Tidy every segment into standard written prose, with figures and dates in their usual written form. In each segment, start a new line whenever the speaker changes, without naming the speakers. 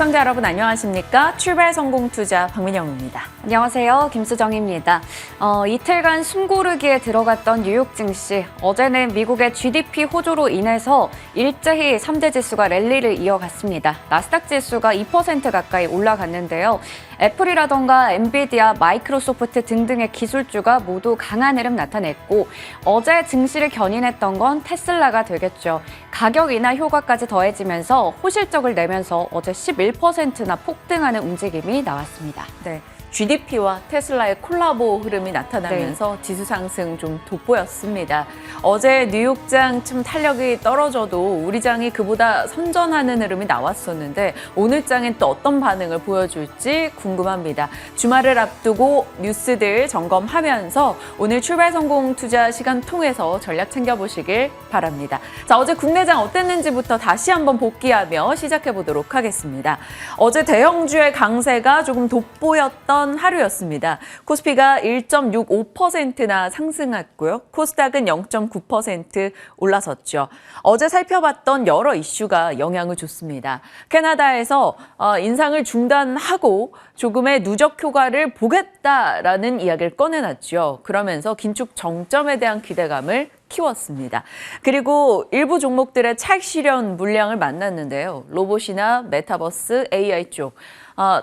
시청자 여러분 안녕하십니까? 출발 성공 투자 박민영입니다.
안녕하세요. 김수정입니다. 이틀간 숨고르기에 들어갔던 뉴욕 증시. 어제는 미국의 GDP 호조로 인해서 일제히 3대 지수가 랠리를 이어갔습니다. 나스닥 지수가 2% 가까이 올라갔는데요. 애플이라던가 엔비디아, 마이크로소프트 등등의 기술주가 모두 강한 흐름 나타냈고 어제 증시를 견인했던 건 테슬라가 되겠죠. 가격 인하 효과까지 더해지면서 호실적을 내면서 어제 11%나 폭등하는 움직임이 나왔습니다.
네. GDP와 테슬라의 콜라보 흐름이 나타나면서 지수 상승 좀 돋보였습니다. 어제 뉴욕장 좀 탄력이 떨어져도 우리 장이 그보다 선전하는 흐름이 나왔었는데 오늘 장엔 또 어떤 반응을 보여줄지 궁금합니다. 주말을 앞두고 뉴스들 점검하면서 오늘 출발 성공 투자 시간 통해서 전략 챙겨보시길 바랍니다. 자, 어제 국내장 어땠는지부터 다시 한번 복귀하며 시작해보도록 하겠습니다. 어제 대형주의 강세가 조금 돋보였던 하루였습니다. 코스피가 1.65%나 상승했고요. 코스닥은 0.9% 올라섰죠. 어제 살펴봤던 여러 이슈가 영향을 줬습니다. 캐나다에서 인상을 중단하고 조금의 누적 효과를 보겠다라는 이야기를 꺼내놨죠. 그러면서 긴축 정점에 대한 기대감을 키웠습니다. 그리고 일부 종목들의 차익 실현 물량을 만났는데요. 로봇이나 메타버스, AI 쪽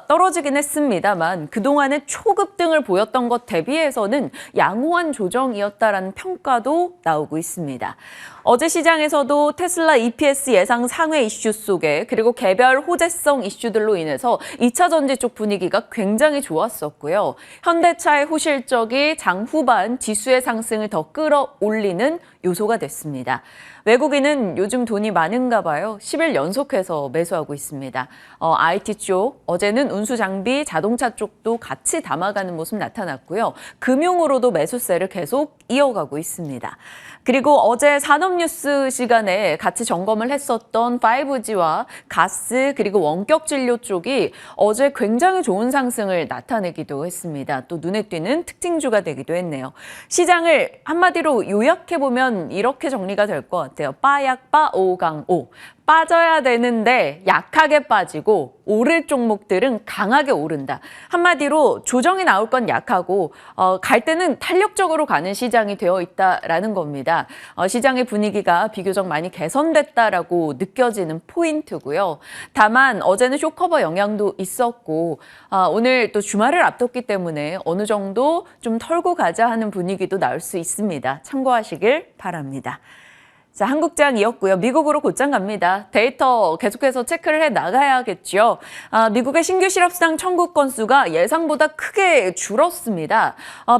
떨어지긴 했습니다만 그동안의 초급등을 보였던 것 대비해서는 양호한 조정이었다라는 평가도 나오고 있습니다. 어제 시장에서도 테슬라 EPS 예상 상회 이슈 속에 그리고 개별 호재성 이슈들로 인해서 2차 전지 쪽 분위기가 굉장히 좋았었고요. 현대차의 호실적이 장 후반 지수의 상승을 더 끌어올리는 요소가 됐습니다. 외국인은 요즘 돈이 많은가 봐요. 10일 연속해서 매수하고 있습니다. IT 쪽, 어제는 운수장비, 자동차 쪽도 같이 담아가는 모습 나타났고요. 금융으로도 매수세를 계속 이어가고 있습니다. 그리고 어제 산업뉴스 시간에 같이 점검을 했었던 5G와 가스 그리고 원격 진료 쪽이 어제 굉장히 좋은 상승을 나타내기도 했습니다. 또 눈에 띄는 특징주가 되기도 했네요. 시장을 한마디로 요약해보면 이렇게 정리가 될 것 같아요. 빠약빠 오강오. 빠져야 되는데 약하게 빠지고 오를 종목들은 강하게 오른다. 한마디로 조정이 나올 건 약하고 갈 때는 탄력적으로 가는 시장이 되어 있다라는 겁니다. 시장의 분위기가 비교적 많이 개선됐다라고 느껴지는 포인트고요. 다만 어제는 쇼커버 영향도 있었고 오늘 또 주말을 앞뒀기 때문에 어느 정도 좀 털고 가자 하는 분위기도 나올 수 있습니다. 참고하시길 바랍니다. 자, 한국장이었고요. 미국으로 곧장 갑니다. 데이터 계속해서 체크를 해 나가야겠죠. 미국의 신규 실업상 청구 건수가 예상보다 크게 줄었습니다.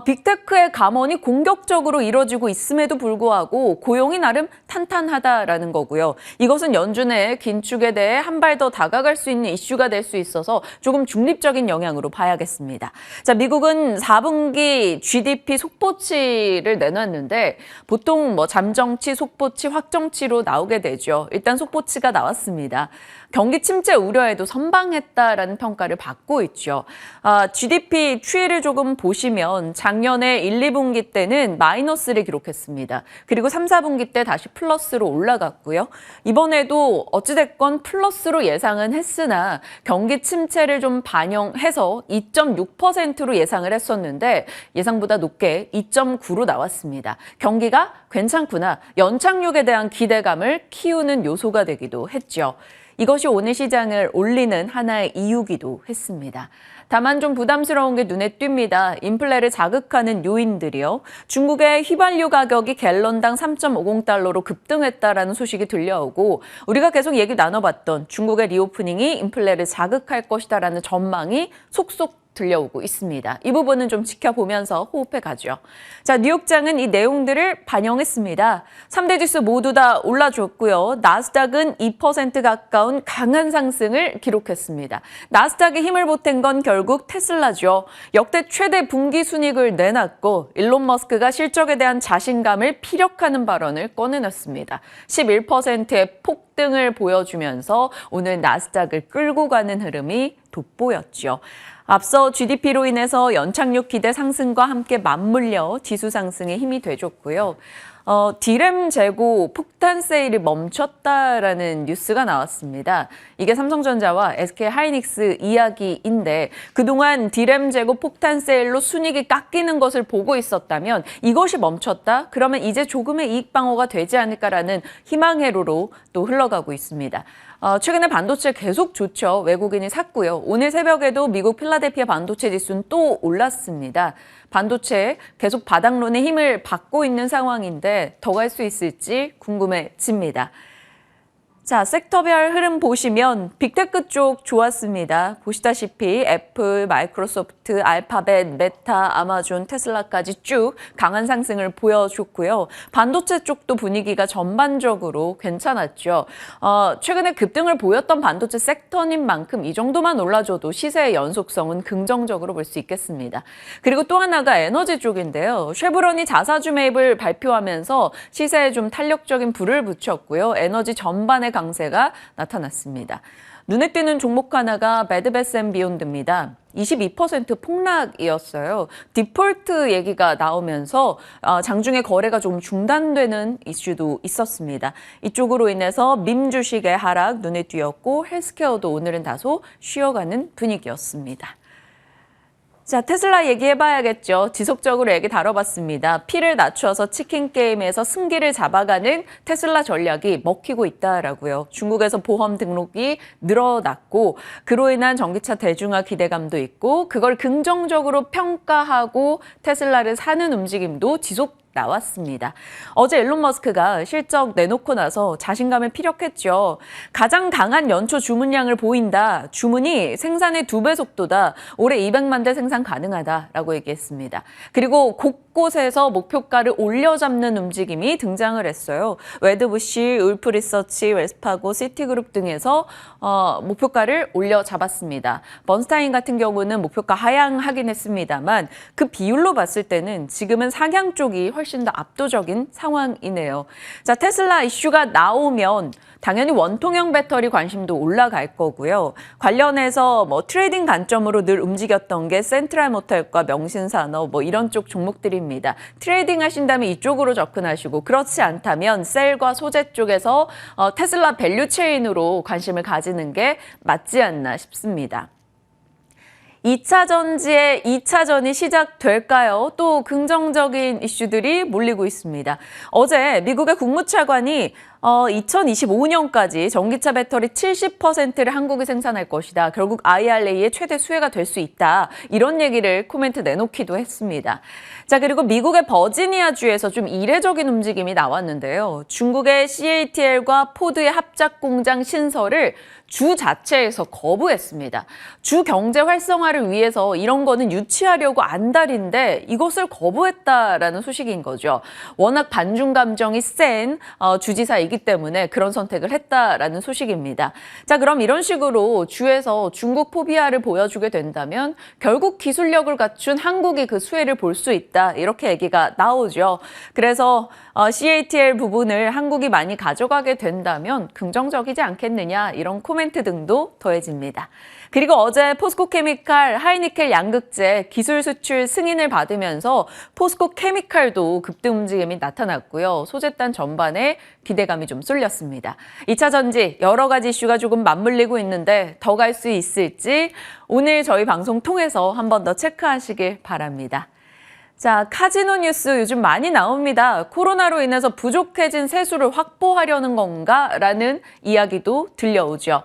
빅테크의 감원이 공격적으로 이뤄지고 있음에도 불구하고 고용이 나름 탄탄하다라는 거고요. 이것은 연준의 긴축에 대해 한 발 더 다가갈 수 있는 이슈가 될 수 있어서 조금 중립적인 영향으로 봐야겠습니다. 자, 미국은 4분기 GDP 속보치를 내놨는데 보통 잠정치, 속보치, 확정치로 나오게 되죠. 일단 속보치가 나왔습니다. 경기 침체 우려에도 선방했다라는 평가를 받고 있죠. GDP 추이를 조금 보시면 작년에 1, 2분기 때는 마이너스를 기록했습니다. 그리고 3, 4분기 때 다시 플러스로 올라갔고요. 이번에도 어찌됐건 플러스로 예상은 했으나 경기 침체를 좀 반영해서 2.6%로 예상을 했었는데 예상보다 높게 2.9로 나왔습니다. 경기가 괜찮구나. 연착륙에 대한 기대감을 키우는 요소가 되기도 했죠. 이것이 오늘 시장을 올리는 하나의 이유기도 했습니다. 다만 좀 부담스러운 게 눈에 띕니다. 인플레를 자극하는 요인들이요. 중국의 휘발유 가격이 갤런당 3.50달러로 급등했다라는 소식이 들려오고 우리가 계속 얘기 나눠봤던 중국의 리오프닝이 인플레를 자극할 것이다라는 전망이 속속 들려오고 있습니다. 이 부분은 좀 지켜보면서 호흡해 가죠. 자, 뉴욕장은 이 내용들을 반영했습니다. 3대 지수 모두 다 올라줬고요. 나스닥은 2% 가까운 강한 상승을 기록했습니다. 나스닥에 힘을 보탠 건 결국 테슬라죠. 역대 최대 분기 순이익을 내놨고 일론 머스크가 실적에 대한 자신감을 피력하는 발언을 꺼내놨습니다. 11%의 폭등을 보여주면서 오늘 나스닥을 끌고 가는 흐름이 돋보였죠. 앞서 GDP로 인해서 연착륙 기대 상승과 함께 맞물려 지수 상승에 힘이 돼줬고요. 디램 재고 폭탄 세일이 멈췄다라는 뉴스가 나왔습니다. 이게 삼성전자와 SK 하이닉스 이야기인데 그동안 디램 재고 폭탄 세일로 순이익이 깎이는 것을 보고 있었다면 이것이 멈췄다? 그러면 이제 조금의 이익 방어가 되지 않을까라는 희망회로로 또 흘러가고 있습니다. 최근에 반도체 계속 좋죠. 외국인이 샀고요. 오늘 새벽에도 미국 필라델피아 반도체 지수는 또 올랐습니다. 반도체 계속 바닥론의 힘을 받고 있는 상황인데 더 갈 수 있을지 궁금해집니다. 자, 섹터별 흐름 보시면 빅테크 쪽 좋았습니다. 보시다시피 애플, 마이크로소프트, 알파벳, 메타, 아마존, 테슬라까지 쭉 강한 상승을 보여줬고요. 반도체 쪽도 분위기가 전반적으로 괜찮았죠. 최근에 급등을 보였던 반도체 섹터인 만큼 이 정도만 올라줘도 시세의 연속성은 긍정적으로 볼 수 있겠습니다. 그리고 또 하나가 에너지 쪽인데요. 쉐브론이 자사주 매입을 발표하면서 시세에 좀 탄력적인 불을 붙였고요. 에너지 전반의 강세가 나타났습니다. 눈에 띄는 종목 하나가 베드베스앤비욘드입니다. 22% 폭락이었어요. 디폴트 얘기가 나오면서 장중에 거래가 좀 중단되는 이슈도 있었습니다. 이쪽으로 인해서 밈 주식의 하락 눈에 띄었고 헬스케어도 오늘은 다소 쉬어가는 분위기였습니다. 자, 테슬라 얘기해봐야겠죠. 지속적으로 얘기 다뤄봤습니다. 피를 낮춰서 치킨 게임에서 승기를 잡아가는 테슬라 전략이 먹히고 있다라고요. 중국에서 보험 등록이 늘어났고 그로 인한 전기차 대중화 기대감도 있고 그걸 긍정적으로 평가하고 테슬라를 사는 움직임도 지속 나왔습니다. 어제 일론 머스크가 실적 내놓고 나서 자신감을 피력했죠. 가장 강한 연초 주문량을 보인다. 주문이 생산의 2배 속도다. 올해 200만 대 생산 가능하다라고 얘기했습니다. 그리고 곳곳에서 목표가를 올려잡는 움직임이 등장을 했어요. 웨드부시, 울프리서치, 웰스파고, 시티그룹 등에서 목표가를 올려잡았습니다. 번스타인 같은 경우는 목표가 하향하긴 했습니다만 그 비율로 봤을 때는 지금은 상향 쪽이 훨씬 더 압도적인 상황이네요. 자, 테슬라 이슈가 나오면 당연히 원통형 배터리 관심도 올라갈 거고요. 관련해서 트레이딩 관점으로 늘 움직였던 게 센트럴모터과 명신산업 이런 쪽 종목들입니다. 트레이딩 하신다면 이쪽으로 접근하시고 그렇지 않다면 셀과 소재 쪽에서 테슬라 밸류체인으로 관심을 가지는 게 맞지 않나 싶습니다. 2차 전지의 2차전이 시작될까요? 또 긍정적인 이슈들이 몰리고 있습니다. 어제 미국의 국무차관이 2025년까지 전기차 배터리 70%를 한국이 생산할 것이다. 결국 IRA의 최대 수혜가 될 수 있다. 이런 얘기를 코멘트 내놓기도 했습니다. 자, 그리고 미국의 버지니아주에서 좀 이례적인 움직임이 나왔는데요. 중국의 CATL과 포드의 합작 공장 신설을 주 자체에서 거부했습니다. 주 경제 활성화를 위해서 이런 거는 유치하려고 안달인데 이것을 거부했다라는 소식인 거죠. 워낙 반중 감정이 센 주지사이기 때문에 그런 선택을 했다라는 소식입니다. 자, 그럼 이런 식으로 주에서 중국 포비아를 보여주게 된다면 결국 기술력을 갖춘 한국이 그 수혜를 볼 수 있다. 이렇게 얘기가 나오죠. 그래서 CATL 부분을 한국이 많이 가져가게 된다면 긍정적이지 않겠느냐 이런 코멘트 등도 더해집니다. 그리고 어제 포스코케미칼 하이니켈 양극재 기술 수출 승인을 받으면서 포스코케미칼도 급등 움직임이 나타났고요. 소재단 전반에 기대감이 좀 쏠렸습니다. 2차 전지 여러 가지 이슈가 조금 맞물리고 있는데 더 갈 수 있을지 오늘 저희 방송 통해서 한 번 더 체크하시길 바랍니다. 자, 카지노 뉴스 요즘 많이 나옵니다. 코로나로 인해서 부족해진 세수를 확보하려는 건가? 라는 이야기도 들려오죠.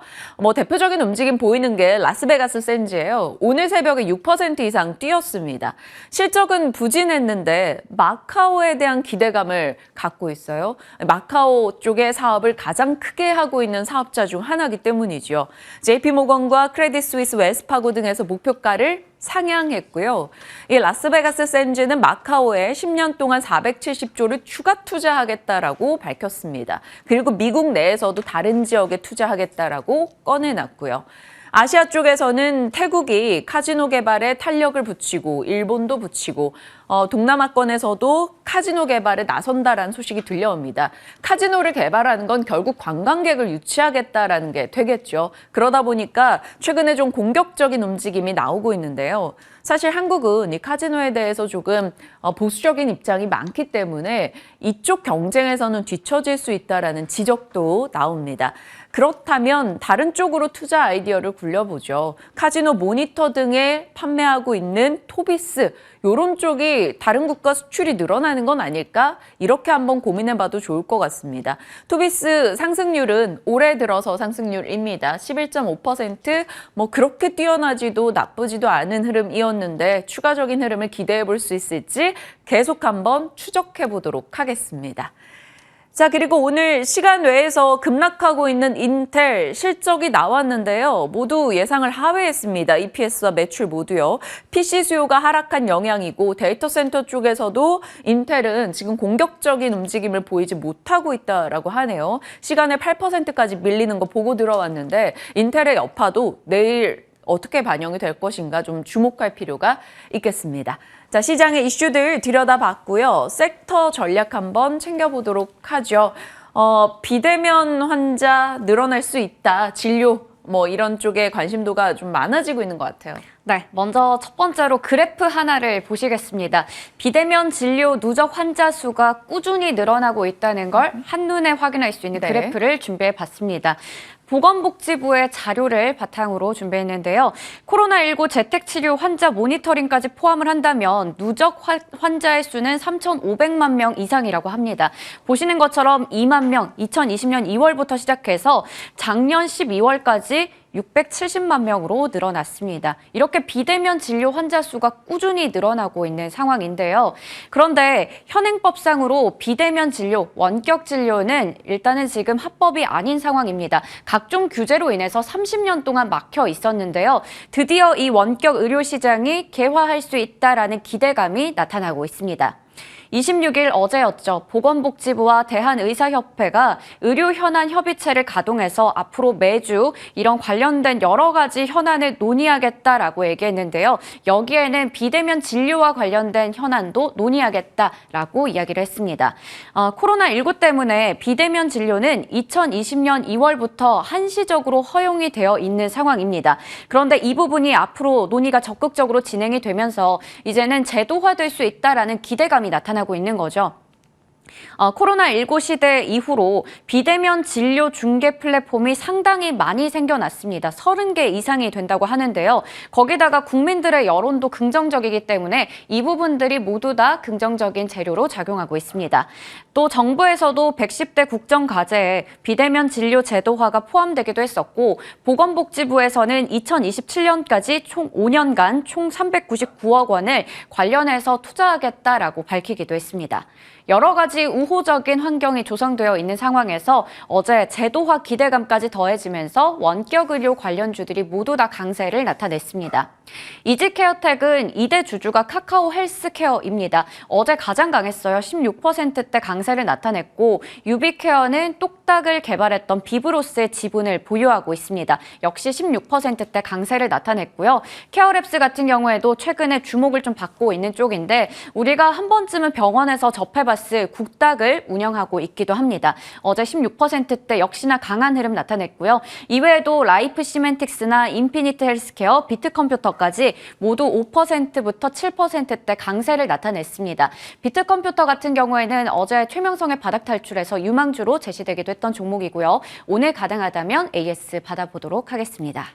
대표적인 움직임 보이는 게 라스베가스 샌즈예요. 오늘 새벽에 6% 이상 뛰었습니다. 실적은 부진했는데 마카오에 대한 기대감을 갖고 있어요. 마카오 쪽의 사업을 가장 크게 하고 있는 사업자 중 하나이기 때문이죠. JP모건과 크레딧 스위스, 웰스파고 등에서 목표가를 상향했고요. 이 라스베가스 샌즈는 마카오에 10년 동안 470조를 추가 투자하겠다라고 밝혔습니다. 그리고 미국 내에서도 다른 지역에 투자하겠다라고 꺼내놨고요. 아시아 쪽에서는 태국이 카지노 개발에 탄력을 붙이고 일본도 붙이고 동남아권에서도 카지노 개발에 나선다라는 소식이 들려옵니다. 카지노를 개발하는 건 결국 관광객을 유치하겠다라는 게 되겠죠. 그러다 보니까 최근에 좀 공격적인 움직임이 나오고 있는데요. 사실 한국은 이 카지노에 대해서 조금 보수적인 입장이 많기 때문에 이쪽 경쟁에서는 뒤처질 수 있다라는 지적도 나옵니다. 그렇다면 다른 쪽으로 투자 아이디어를 굴려보죠. 카지노 모니터 등에 판매하고 있는 토비스, 이런 쪽이 다른 국가 수출이 늘어나는 건 아닐까? 이렇게 한번 고민해봐도 좋을 것 같습니다. 토비스 상승률은 올해 들어서 상승률입니다. 11.5%, 뭐 그렇게 뛰어나지도 나쁘지도 않은 흐름이었는데 추가적인 흐름을 기대해 볼 수 있을지 계속 한번 추적해 보도록 하겠습니다. 자, 그리고 오늘 시간 외에서 급락하고 있는 인텔 실적이 나왔는데요. 모두 예상을 하회했습니다. EPS와 매출 모두요. PC 수요가 하락한 영향이고 데이터 센터 쪽에서도 인텔은 지금 공격적인 움직임을 보이지 못하고 있다라고 하네요. 시간을 8%까지 밀리는 거 보고 들어왔는데 인텔의 여파도 내일 어떻게 반영이 될 것인가 좀 주목할 필요가 있겠습니다. 자, 시장의 이슈들 들여다봤고요. 섹터 전략 한번 챙겨보도록 하죠. 비대면 환자 늘어날 수 있다. 진료 뭐 이런 쪽에 관심도가 좀 많아지고 있는 것 같아요.
네, 먼저 첫 번째로 그래프 하나를 보시겠습니다. 비대면 진료 누적 환자 수가 꾸준히 늘어나고 있다는 걸 한눈에 확인할 수 있는
네.
그래프를 준비해 봤습니다. 보건복지부의 자료를 바탕으로 준비했는데요. 코로나19 재택치료 환자 모니터링까지 포함을 한다면 누적 환자의 수는 3,500만 명 이상이라고 합니다. 보시는 것처럼 2만 명, 2020년 2월부터 시작해서 작년 12월까지 670만 명으로 늘어났습니다. 이렇게 비대면 진료 환자 수가 꾸준히 늘어나고 있는 상황인데요. 그런데 현행법상으로 비대면 진료, 원격 진료는 일단은 지금 합법이 아닌 상황입니다. 각종 규제로 인해서 30년 동안 막혀 있었는데요. 드디어 이 원격 의료 시장이 개화할 수 있다라는 기대감이 나타나고 있습니다. 26일 어제였죠. 보건복지부와 대한의사협회가 의료현안 협의체를 가동해서 앞으로 매주 이런 관련된 여러 가지 현안을 논의하겠다라고 얘기했는데요. 여기에는 비대면 진료와 관련된 현안도 논의하겠다라고 이야기를 했습니다. 코로나19 때문에 비대면 진료는 2020년 2월부터 한시적으로 허용이 되어 있는 상황입니다. 그런데 이 부분이 앞으로 논의가 적극적으로 진행이 되면서 이제는 제도화될 수 있다라는 기대감이 나타나고 있는 거죠. 코로나19 시대 이후로 비대면 진료 중개 플랫폼이 상당히 많이 생겨났습니다. 30개 이상이 된다고 하는데요. 거기다가 국민들의 여론도 긍정적이기 때문에 이 부분들이 모두 다 긍정적인 재료로 작용하고 있습니다. 또 정부에서도 110대 국정과제에 비대면 진료 제도화가 포함되기도 했었고 보건복지부에서는 2027년까지 총 5년간 총 399억 원을 관련해서 투자하겠다라고 밝히기도 했습니다. 여러 가지 우호적인 환경이 조성되어 있는 상황에서 어제 제도화 기대감까지 더해지면서 원격 의료 관련주들이 모두 다 강세를 나타냈습니다. 이지케어텍은 2대 주주가 카카오 헬스케어입니다. 어제 가장 강했어요. 16%대 강세를 나타냈고 유비케어는 똑딱을 개발했던 비브로스의 지분을 보유하고 있습니다. 역시 16%대 강세를 나타냈고요. 케어랩스 같은 경우에도 최근에 주목을 좀 받고 있는 쪽인데 우리가 한 번쯤은 병원에서 접해봤을 국딱을 운영하고 있기도 합니다. 어제 16%대 역시나 강한 흐름 나타냈고요. 이외에도 라이프 시멘틱스나 인피니트 헬스케어, 비트컴퓨터까지 모두 5%부터 7%대 강세를 나타냈습니다. 비트컴퓨터 같은 경우에는 어제 최명성의 바닥 탈출에서 유망주로 제시되기도 했던 종목이고요. 오늘 가능하다면 AS 받아보도록 하겠습니다.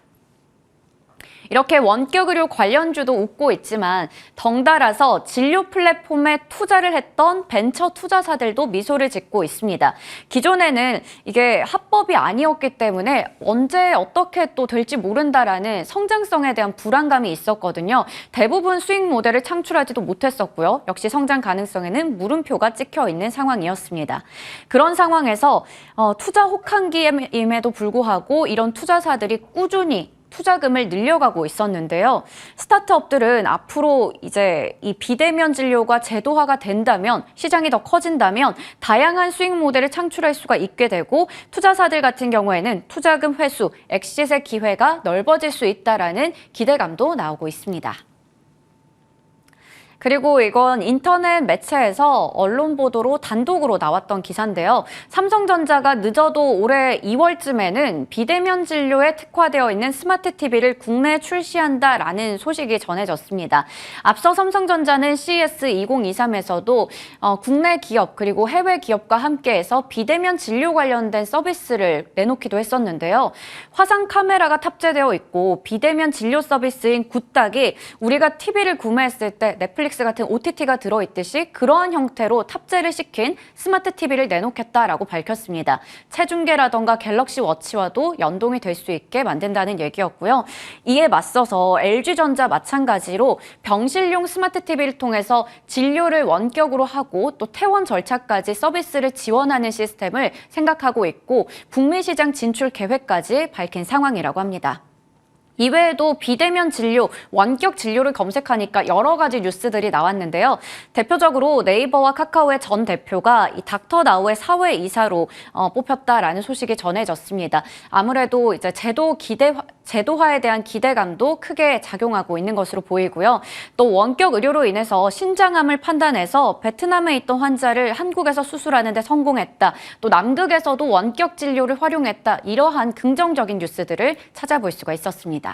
이렇게 원격 의료 관련주도 웃고 있지만 덩달아서 진료 플랫폼에 투자를 했던 벤처 투자사들도 미소를 짓고 있습니다. 기존에는 이게 합법이 아니었기 때문에 언제 어떻게 또 될지 모른다라는 성장성에 대한 불안감이 있었거든요. 대부분 수익 모델을 창출하지도 못했었고요. 역시 성장 가능성에는 물음표가 찍혀 있는 상황이었습니다. 그런 상황에서 투자 혹한기임에도 불구하고 이런 투자사들이 꾸준히 투자금을 늘려가고 있었는데요. 스타트업들은 앞으로 이제 이 비대면 진료가 제도화가 된다면 시장이 더 커진다면 다양한 수익 모델을 창출할 수가 있게 되고 투자사들 같은 경우에는 투자금 회수, 엑시트의 기회가 넓어질 수 있다라는 기대감도 나오고 있습니다. 그리고 이건 인터넷 매체에서 언론 보도로 단독으로 나왔던 기사인데요. 삼성전자가 늦어도 올해 2월쯤에는 비대면 진료에 특화되어 있는 스마트 TV를 국내에 출시한다라는 소식이 전해졌습니다. 앞서 삼성전자는 CES 2023에서도 국내 기업 그리고 해외 기업과 함께해서 비대면 진료 관련된 서비스를 내놓기도 했었는데요. 화상 카메라가 탑재되어 있고 비대면 진료 서비스인 굿닥이 우리가 TV를 구매했을 때 넷플릭스 같은 OTT가 들어있듯이 그러한 형태로 탑재를 시킨 스마트 TV를 내놓겠다라고 밝혔습니다. 체중계라던가 갤럭시 워치와도 연동이 될 수 있게 만든다는 얘기였고요. 이에 맞서서 LG전자 마찬가지로 병실용 스마트 TV를 통해서 진료를 원격으로 하고 또 퇴원 절차까지 서비스를 지원하는 시스템을 생각하고 있고 북미 시장 진출 계획까지 밝힌 상황이라고 합니다. 이외에도 비대면 진료, 원격 진료를 검색하니까 여러 가지 뉴스들이 나왔는데요. 대표적으로 네이버와 카카오의 전 대표가 이 닥터나우의 사회 이사로 뽑혔다라는 소식이 전해졌습니다. 아무래도 이제 제도화에 대한 기대감도 크게 작용하고 있는 것으로 보이고요. 또 원격 의료로 인해서 신장암을 판단해서 베트남에 있던 환자를 한국에서 수술하는 데 성공했다. 또 남극에서도 원격 진료를 활용했다. 이러한 긍정적인 뉴스들을 찾아볼 수가 있었습니다.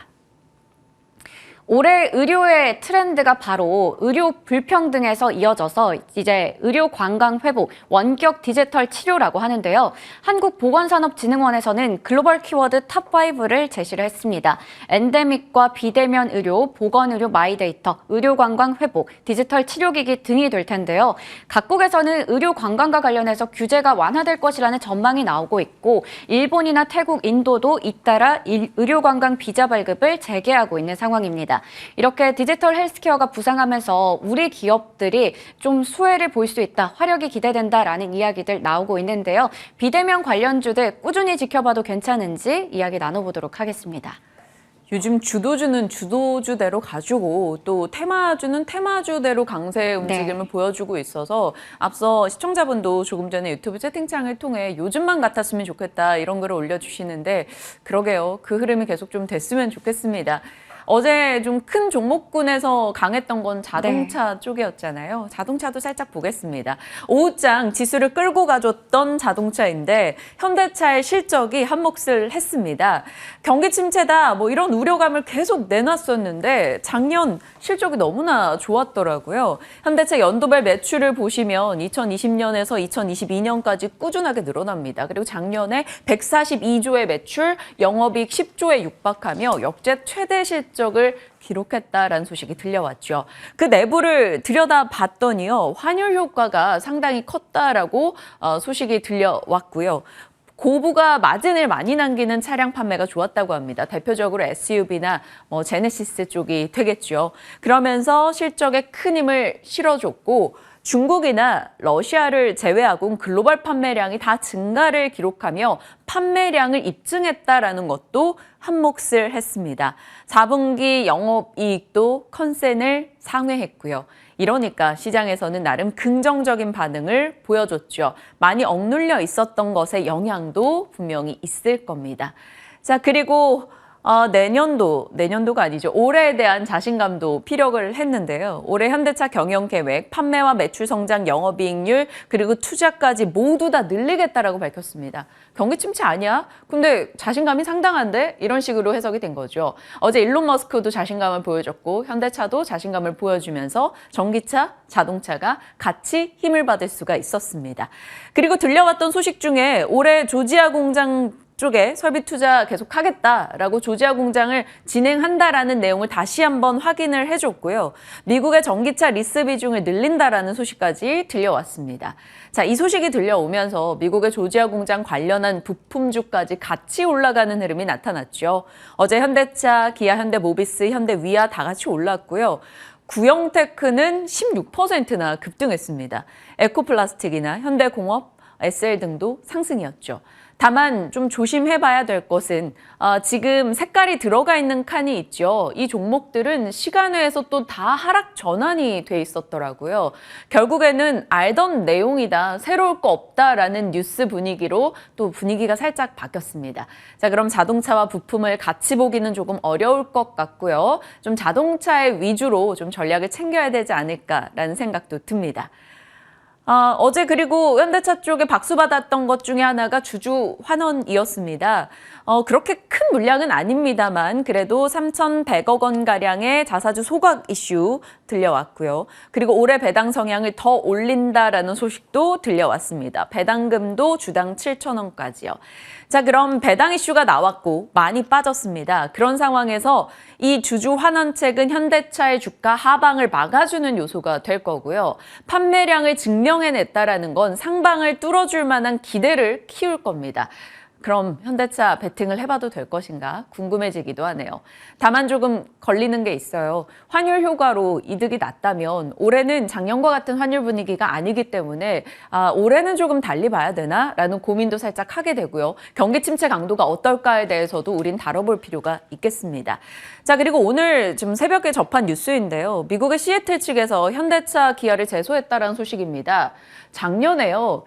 올해 의료의 트렌드가 바로 의료 불평등에서 이어져서 이제 의료 관광 회복, 원격 디지털 치료라고 하는데요. 한국보건산업진흥원에서는 글로벌 키워드 탑5를 제시를 했습니다. 엔데믹과 비대면 의료, 보건의료 마이데이터, 의료 관광 회복, 디지털 치료기기 등이 될 텐데요. 각국에서는 의료 관광과 관련해서 규제가 완화될 것이라는 전망이 나오고 있고 일본이나 태국, 인도도 잇따라 의료 관광 비자 발급을 재개하고 있는 상황입니다. 이렇게 디지털 헬스케어가 부상하면서 우리 기업들이 좀 수혜를 볼 수 있다, 화력이 기대된다라는 이야기들 나오고 있는데요. 비대면 관련주들 꾸준히 지켜봐도 괜찮은지 이야기 나눠보도록 하겠습니다.
요즘 주도주는 주도주대로 가지고 또 테마주는 테마주대로 강세 움직임을 보여주고 있어서 앞서 시청자분도 조금 전에 유튜브 채팅창을 통해 요즘만 같았으면 좋겠다 이런 글을 올려주시는데 그러게요. 그 흐름이 계속 좀 됐으면 좋겠습니다. 어제 좀 큰 종목군에서 강했던 건 자동차 쪽이었잖아요. 자동차도 살짝 보겠습니다. 오후장 지수를 끌고 가줬던 자동차인데 현대차의 실적이 한몫을 했습니다. 경기 침체다 뭐 이런 우려감을 계속 내놨었는데 작년 실적이 너무나 좋았더라고요. 현대차 연도별 매출을 보시면 2020년에서 2022년까지 꾸준하게 늘어납니다. 그리고 작년에 142조의 매출, 영업이익 10조에 육박하며 역대 최대 실적을 기록했다라는 소식이 들려왔죠. 그 내부를 들여다봤더니요. 환율 효과가 상당히 컸다라고 소식이 들려왔고요. 고부가 마진을 많이 남기는 차량 판매가 좋았다고 합니다. 대표적으로 SUV나 제네시스 쪽이 되겠죠. 그러면서 실적에 큰 힘을 실어줬고 중국이나 러시아를 제외하고는 글로벌 판매량이 다 증가를 기록하며 판매량을 입증했다라는 것도 한몫을 했습니다. 4분기 영업이익도 컨센을 상회했고요. 이러니까 시장에서는 나름 긍정적인 반응을 보여줬죠. 많이 억눌려 있었던 것의 영향도 분명히 있을 겁니다. 자, 그리고 내년도가 아니죠. 올해에 대한 자신감도 피력을 했는데요. 올해 현대차 경영 계획, 판매와 매출 성장, 영업이익률, 그리고 투자까지 모두 다 늘리겠다라고 밝혔습니다. 경기 침체 아니야? 근데 자신감이 상당한데? 이런 식으로 해석이 된 거죠. 어제 일론 머스크도 자신감을 보여줬고 현대차도 자신감을 보여주면서 전기차, 자동차가 같이 힘을 받을 수가 있었습니다. 그리고 들려왔던 소식 중에 올해 조지아 공장 쪽에 설비 투자 계속하겠다라고 조지아 공장을 진행한다라는 내용을 다시 한번 확인을 해줬고요. 미국의 전기차 리스 비중을 늘린다라는 소식까지 들려왔습니다. 자, 이 소식이 들려오면서 미국의 조지아 공장 관련한 부품주까지 같이 올라가는 흐름이 나타났죠. 어제 현대차, 기아, 현대모비스, 현대위아 다 같이 올랐고요. 구형테크는 16%나 급등했습니다. 에코플라스틱이나 현대공업, SL 등도 상승이었죠. 다만 좀 조심해봐야 될 것은 지금 색깔이 들어가 있는 칸이 있죠. 이 종목들은 시간외에서 또 다 하락 전환이 돼 있었더라고요. 결국에는 알던 내용이다, 새로울 거 없다라는 뉴스 분위기로 또 분위기가 살짝 바뀌었습니다. 자, 그럼 자동차와 부품을 같이 보기는 조금 어려울 것 같고요. 좀 자동차의 위주로 좀 전략을 챙겨야 되지 않을까라는 생각도 듭니다. 어제 그리고 현대차 쪽에 박수받았던 것 중에 하나가 주주 환원이었습니다. 그렇게 큰 물량은 아닙니다만 그래도 3,100억 원가량의 자사주 소각 이슈 들려왔고요. 그리고 올해 배당 성향을 더 올린다라는 소식도 들려왔습니다. 배당금도 주당 7,000원까지요. 자, 그럼 배당 이슈가 나왔고 많이 빠졌습니다. 그런 상황에서 이 주주 환원책은 현대차의 주가 하방을 막아주는 요소가 될 거고요. 판매량을 증명해냈다라는 건 상방을 뚫어줄 만한 기대를 키울 겁니다. 그럼 현대차 베팅을 해봐도 될 것인가 궁금해지기도 하네요. 다만 조금 걸리는 게 있어요. 환율 효과로 이득이 났다면 올해는 작년과 같은 환율 분위기가 아니기 때문에 올해는 조금 달리 봐야 되나? 라는 고민도 살짝 하게 되고요. 경기 침체 강도가 어떨까에 대해서도 우린 다뤄볼 필요가 있겠습니다. 자, 그리고 오늘 지금 새벽에 접한 뉴스인데요. 미국의 시애틀 측에서 현대차 기아를 제소했다라는 소식입니다. 작년에요.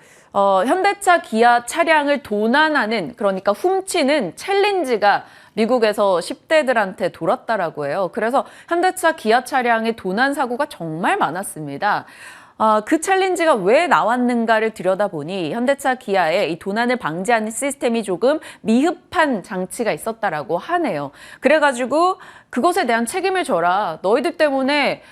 현대차 기아 차량을 도난하는, 그러니까 훔치는 챌린지가 미국에서 10대들한테 돌았다라고 해요. 그래서 현대차 기아 차량의 도난 사고가 정말 많았습니다. 그 챌린지가 왜 나왔는가를 들여다보니 현대차 기아의 이 도난을 방지하는 시스템이 조금 미흡한 장치가 있었다라고 하네요. 그래가지고 그것에 대한 책임을 져라. 너희들 때문에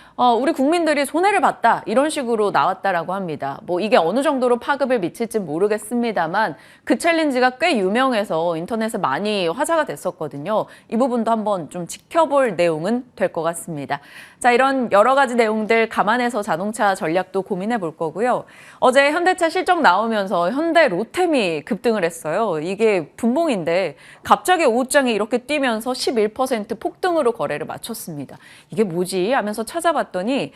우리 국민들이 손해를 봤다. 이런 식으로 나왔다라고 합니다. 뭐 이게 어느 정도로 파급을 미칠지 모르겠습니다만 그 챌린지가 꽤 유명해서 인터넷에 많이 화제가 됐었거든요. 이 부분도 한번 좀 지켜볼 내용은 될 것 같습니다. 자, 이런 여러 가지 내용들 감안해서 자동차 전략도 고민해 볼 거고요. 어제 현대차 실적 나오면서 현대 로템이 급등을 했어요. 이게 분봉인데 갑자기 오후장에 이렇게 뛰면서 11% 폭등으로 거래를 마쳤습니다. 이게 뭐지? 하면서 찾아봤더니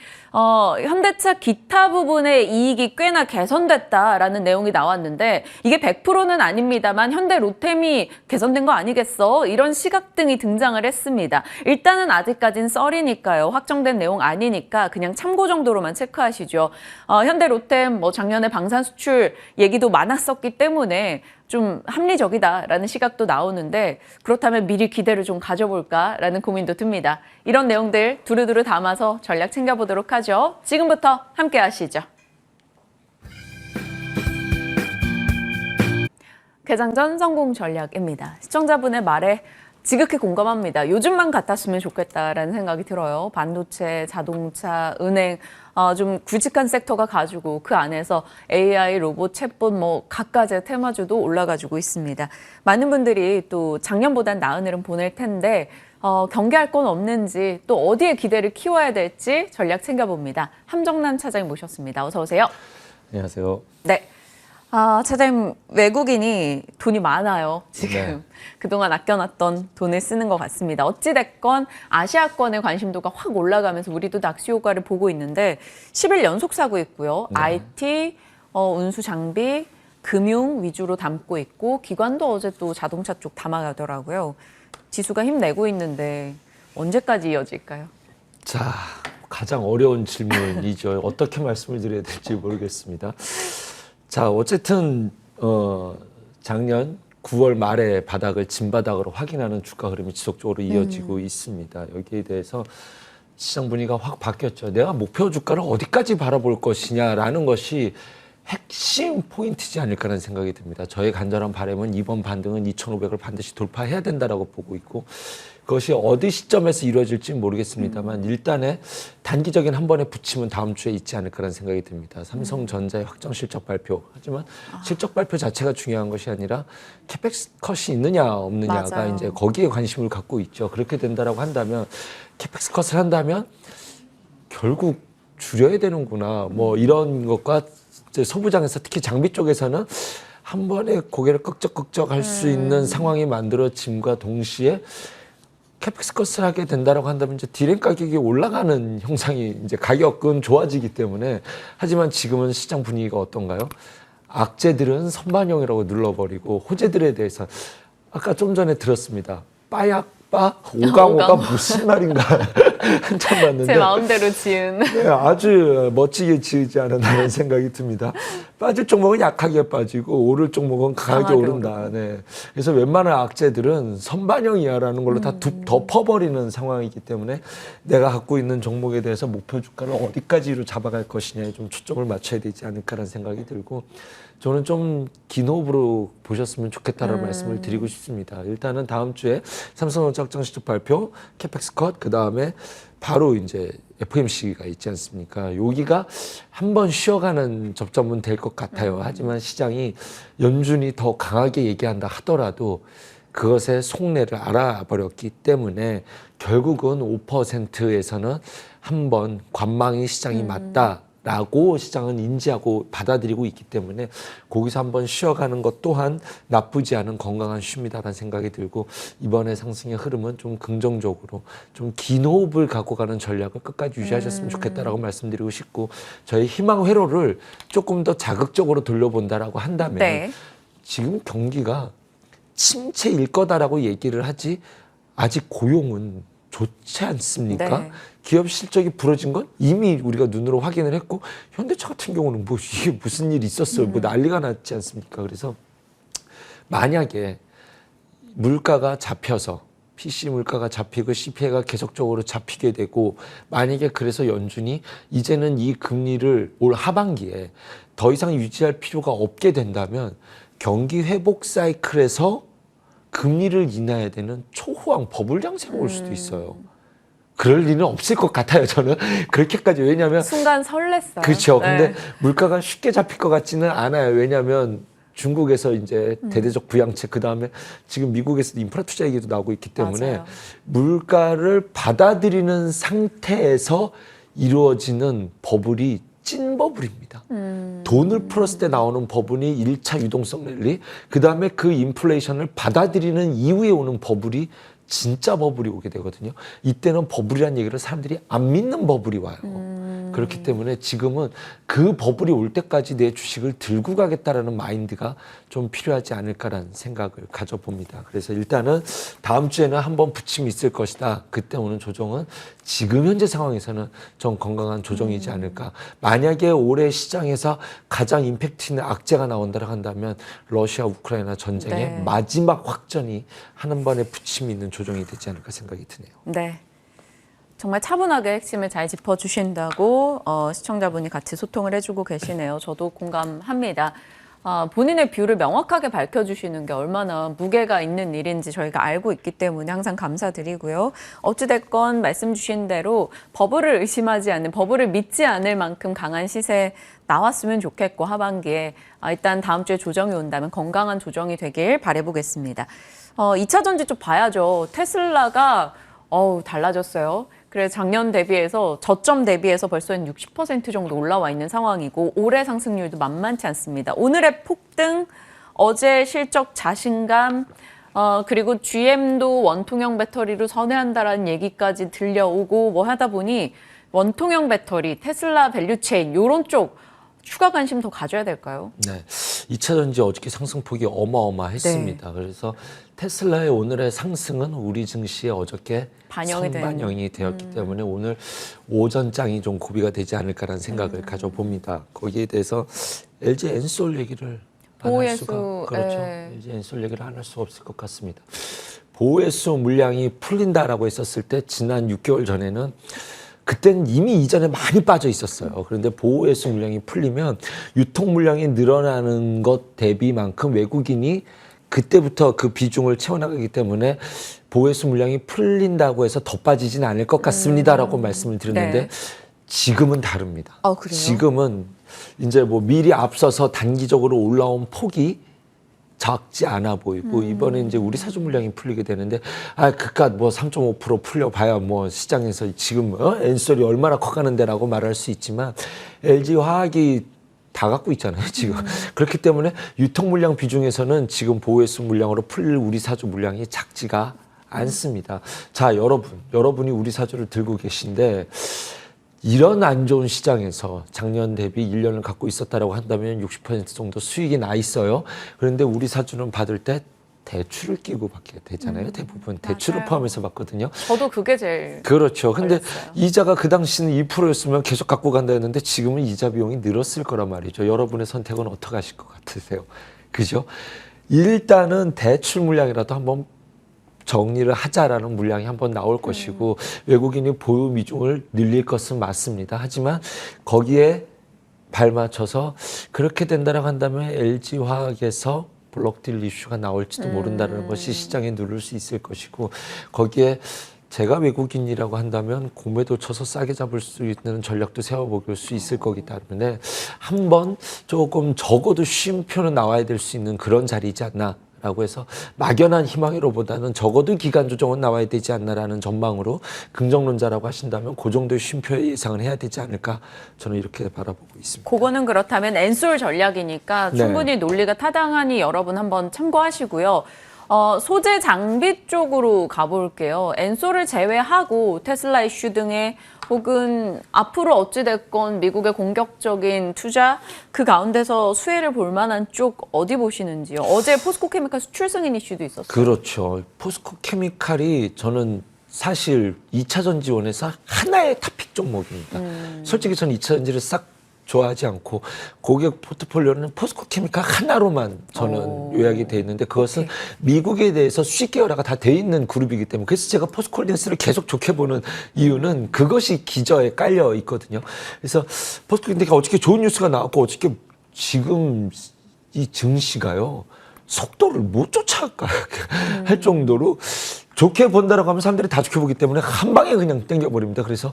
현대차 기타 부분의 이익이 꽤나 개선됐다라는 내용이 나왔는데 이게 100%는 아닙니다만 현대 로템이 개선된 거 아니겠어? 이런 시각 등이 등장을 했습니다. 일단은 아직까지는 썰이니까요. 확정된 내용 아니니까 그냥 참고 정도로만 체크하시죠. 현대 로템 뭐 작년에 방산 수출 얘기도 많았었기 때문에 좀 합리적이다라는 시각도 나오는데 그렇다면 미리 기대를 좀 가져볼까라는 고민도 듭니다. 이런 내용들 두루두루 담아서 전략 챙겨보도록 하죠. 지금부터 함께 하시죠. 개장 전 성공 전략입니다. 시청자분의 말에 지극히 공감합니다. 요즘만 같았으면 좋겠다라는 생각이 들어요. 반도체, 자동차, 은행, 좀 굵직한 섹터가 가지고 그 안에서 AI, 로봇, 챗봇 뭐 각가지 테마주도 올라가지고 있습니다. 많은 분들이 또 작년보단 나은 흐름 보낼 텐데 경계할 건 없는지 또 어디에 기대를 키워야 될지 전략 챙겨봅니다. 함정남 차장님 모셨습니다. 어서 오세요.
안녕하세요.
네. 차장님, 외국인이 돈이 많아요. 지금
네.
그동안 아껴놨던 돈을 쓰는 것 같습니다. 어찌됐건 아시아권의 관심도가 확 올라가면서 우리도 낚시 효과를 보고 있는데 10일 연속 사고 있고요.
네.
IT, 운수 장비, 금융 위주로 담고 있고 기관도 어제 또 자동차 쪽 담아가더라고요. 지수가 힘내고 있는데 언제까지 이어질까요?
자, 가장 어려운 질문이죠. 어떻게 말씀을 드려야 될지 모르겠습니다. 자, 어쨌든 작년 9월 말에 바닥을 진바닥으로 확인하는 주가 흐름이 지속적으로 이어지고 있습니다. 여기에 대해서 시장 분위기가 확 바뀌었죠. 내가 목표 주가를 어디까지 바라볼 것이냐라는 것이 핵심 포인트지 않을까라는 생각이 듭니다. 저의 간절한 바람은 이번 반등은 2,500을 반드시 돌파해야 된다라고 보고 있고 그것이 어디 시점에서 이루어질지는 모르겠습니다만 일단은 단기적인 한 번의 부침은 다음 주에 있지 않을까라는 생각이 듭니다. 삼성전자의 확정 실적 발표. 하지만 실적 발표 자체가 중요한 것이 아니라 캐펙스 컷이 있느냐 없느냐가
맞아요.
이제 거기에 관심을 갖고 있죠. 그렇게 된다라고 한다면 캐펙스 컷을 한다면 결국 줄여야 되는구나. 뭐 이런 것과 이제 소부장에서 특히 장비 쪽에서는 한 번에 고개를 끄적끄적 할 수 있는 상황이 만들어짐과 동시에 캐펙스 컷을 하게 된다라고 한다면 이제 디램 가격이 올라가는 형상이 이제 가격은 좋아지기 때문에 하지만 지금은 시장 분위기가 어떤가요? 악재들은 선반영이라고 눌러버리고 호재들에 대해서 아까 좀 전에 들었습니다. 빠약빠 오강호가 무슨 말인가 한참 봤는데
제 마음대로 지은.
네, 아주 멋지게 지으지 않았나는 생각이 듭니다. 빠질 종목은 약하게 빠지고 오를 종목은 강하게 오른다. 네. 그래서 웬만한 악재들은 선반영이야라는 걸로 다 덮어버리는 상황이기 때문에 내가 갖고 있는 종목에 대해서 목표 주가를 어디까지로 잡아갈 것이냐에 좀 초점을 맞춰야 되지 않을까라는 생각이 들고 저는 좀 긴 호흡으로 보셨으면 좋겠다는 말씀을 드리고 싶습니다. 일단은 다음 주에 삼성전자 확정 실적 발표, 캐펙스 컷, 그 다음에 바로 이제 FOMC가 있지 않습니까? 여기가 한번 쉬어가는 접점은 될 것 같아요. 하지만 시장이 연준이 더 강하게 얘기한다 하더라도 그것의 속내를 알아버렸기 때문에 결국은 5%에서는 한번 관망의 시장이 맞다라고 시장은 인지하고 받아들이고 있기 때문에 거기서 한번 쉬어가는 것 또한 나쁘지 않은 건강한 쉼이다라는 생각이 들고 이번에 상승의 흐름은 좀 긍정적으로 좀 긴 호흡을 갖고 가는 전략을 끝까지 유지하셨으면 좋겠다라고 말씀드리고 싶고 저희 희망 회로를 조금 더 자극적으로 돌려본다라고 한다면
네.
지금 경기가 침체일 거다라고 얘기를 하지 아직 고용은 좋지 않습니까?
네.
기업 실적이 부러진 건 이미 우리가 눈으로 확인을 했고 현대차 같은 경우는 뭐 이게 무슨 일이 있었어요. 뭐 난리가 났지 않습니까? 그래서 만약에 물가가 잡혀서 PC 물가가 잡히고 CPI가 계속적으로 잡히게 되고 만약에 그래서 연준이 이제는 이 금리를 올 하반기에 더 이상 유지할 필요가 없게 된다면 경기 회복 사이클에서 금리를 인하해야 되는 초호황 버블 장세가 올 수도 있어요. 그럴 리는 없을 것 같아요. 저는 그렇게까지 왜냐하면
순간 설렜어요.
그렇죠.
네.
근데 물가가 쉽게 잡힐 것 같지는 않아요. 왜냐하면 중국에서 이제 대대적 부양책 그 다음에 지금 미국에서 인프라 투자 얘기도 나오고 있기 때문에
맞아요.
물가를 받아들이는 상태에서 이루어지는 버블이 찐 버블입니다. 돈을 풀었을 때 나오는 버블이 1차 유동성 랠리, 그 다음에 그 인플레이션을 받아들이는 이후에 오는 버블이 진짜 버블이 오게 되거든요. 이때는 버블이라는 얘기를 사람들이 안 믿는 버블이 와요. 그렇기 때문에 지금은 그 버블이 올 때까지 내 주식을 들고 가겠다라는 마인드가 좀 필요하지 않을까라는 생각을 가져봅니다. 그래서 일단은 다음 주에는 한번 부침이 있을 것이다. 그때 오는 조정은 지금 현재 상황에서는 좀 건강한 조정이지 않을까. 만약에 올해 시장에서 가장 임팩트 있는 악재가 나온다고 한다면 러시아 우크라이나 전쟁의
네.
마지막 확전이 한 번에 부침이 있는 조정이 되지 않을까 생각이 드네요.
네. 정말 차분하게 핵심을 잘 짚어주신다고 시청자분이 같이 소통을 해주고 계시네요. 저도 공감합니다. 본인의 뷰를 명확하게 밝혀주시는 게 얼마나 무게가 있는 일인지 저희가 알고 있기 때문에 항상 감사드리고요. 어찌됐건 말씀 주신 대로 버블을 의심하지 않는, 버블을 믿지 않을 만큼 강한 시세 나왔으면 좋겠고 하반기에 일단 다음 주에 조정이 온다면 건강한 조정이 되길 바라보겠습니다. 2차 전지 좀 봐야죠. 테슬라가 달라졌어요. 그래서 작년 대비해서 저점 대비해서 벌써 한 60% 정도 올라와 있는 상황이고 올해 상승률도 만만치 않습니다. 오늘의 폭등, 어제 실적 자신감, 그리고 GM도 원통형 배터리로 선회한다라는 얘기까지 들려오고 뭐 하다 보니 원통형 배터리, 테슬라 밸류체인 이런 쪽 추가 관심 더 가져야 될까요?
네, 2차 전지 어저께 상승폭이 어마어마했습니다. 그래서 테슬라의 오늘의 상승은 우리 증시에 어저께 선반영이 되었기 때문에 오늘 오전장이 좀 고비가 되지 않을까라는 생각을 가져봅니다. 거기에 대해서 LG 엔솔 얘기를 안 할 수가 그렇죠. LG 엔솔 얘기를 안 할 수 없을 것 같습니다. 보호해수 물량이 풀린다라고 했었을 때 지난 6개월 전에는 그때는 이미 이전에 많이 빠져 있었어요. 그런데 보호해수 물량이 풀리면 유통 물량이 늘어나는 것 대비만큼 외국인이 그때부터 그 비중을 채워나가기 때문에 보호해수 물량이 풀린다고 해서 더 빠지진 않을 것 같습니다라고 말씀을 드렸는데
네.
지금은 다릅니다.
그래요?
지금은 이제 뭐 미리 앞서서 단기적으로 올라온 폭이 작지 않아 보이고 이번에 이제 우리 사주 물량이 풀리게 되는데 그깟 뭐 3.5% 풀려봐야 뭐 시장에서 지금 엔솔이 얼마나 커가는데라고 말할 수 있지만 LG 화학이 다 갖고 있잖아요 지금. 그렇기 때문에 유통 물량 비중에서는 지금 보호해수 물량으로 풀릴 우리 사주 물량이 작지가 않습니다. 자, 여러분이 우리 사주를 들고 계신데 이런 안 좋은 시장에서 작년 대비 1년을 갖고 있었다라고 한다면 60% 정도 수익이 나 있어요. 그런데 우리 사주는 받을 때 대출을 끼고 받게 되잖아요. 대부분 대출을
맞아요.
포함해서 받거든요.
저도 그게 제일
그렇죠. 근데
걸렸어요.
이자가 그 당시는 2%였으면 계속 갖고 간다 했는데 지금은 이자 비용이 늘었을 거란 말이죠. 여러분의 선택은 어떻게 하실 것 같으세요? 그죠? 일단은 대출 물량이라도 한번 정리를 하자라는 물량이 한번 나올 것이고 외국인이 보유 미중을 늘릴 것은 맞습니다. 하지만 거기에 발맞춰서 그렇게 된다라고 한다면 LG화학에서 블록딜 이슈가 나올지도 모른다는 것이 시장에 누를 수 있을 것이고 거기에 제가 외국인이라고 한다면 공매도 쳐서 싸게 잡을 수 있는 전략도 세워볼 수 있을 거기 때문에 한번 조금 적어도 쉼표는 나와야 될 수 있는 그런 자리이지 않나 라고 해서 막연한 희망으로보다는 적어도 기간 조정은 나와야 되지 않나라는 전망으로 긍정론자라고 하신다면 그 정도의 쉼표의 예상을 해야 되지 않을까 저는 이렇게 바라보고 있습니다.
그거는 그렇다면 엔솔 전략이니까
네.
충분히 논리가 타당하니 여러분 한번 참고하시고요. 소재 장비 쪽으로 가볼게요. 엔솔을 제외하고 테슬라 이슈 등의 혹은 앞으로 어찌됐건 미국의 공격적인 투자 그 가운데서 수혜를 볼 만한 쪽 어디 보시는지요? 어제 포스코케미칼 수출 승인 이슈도 있었어요.
그렇죠. 포스코케미칼이 저는 사실 2차전 지원에서 하나의 탑픽 종목입니다. 솔직히 저는 2차전지를 싹 좋아하지 않고 고객 포트폴리오는 포스코케미칼 하나로만 저는 요약이 돼 있는데 그것은 미국에 대해서 수직 계열화가 다 돼 있는 그룹이기 때문에 그래서 제가 포스코홀딩스를 계속 좋게 보는 이유는 그것이 기저에 깔려 있거든요. 그래서 포스코홀딩스가 어저께 좋은 뉴스가 나왔고 어저께 지금 이 증시가요. 속도를 못 쫓아갈 정도로 좋게 본다라고 하면 사람들이 다 좋게 보기 때문에 한 방에 그냥 땡겨버립니다. 그래서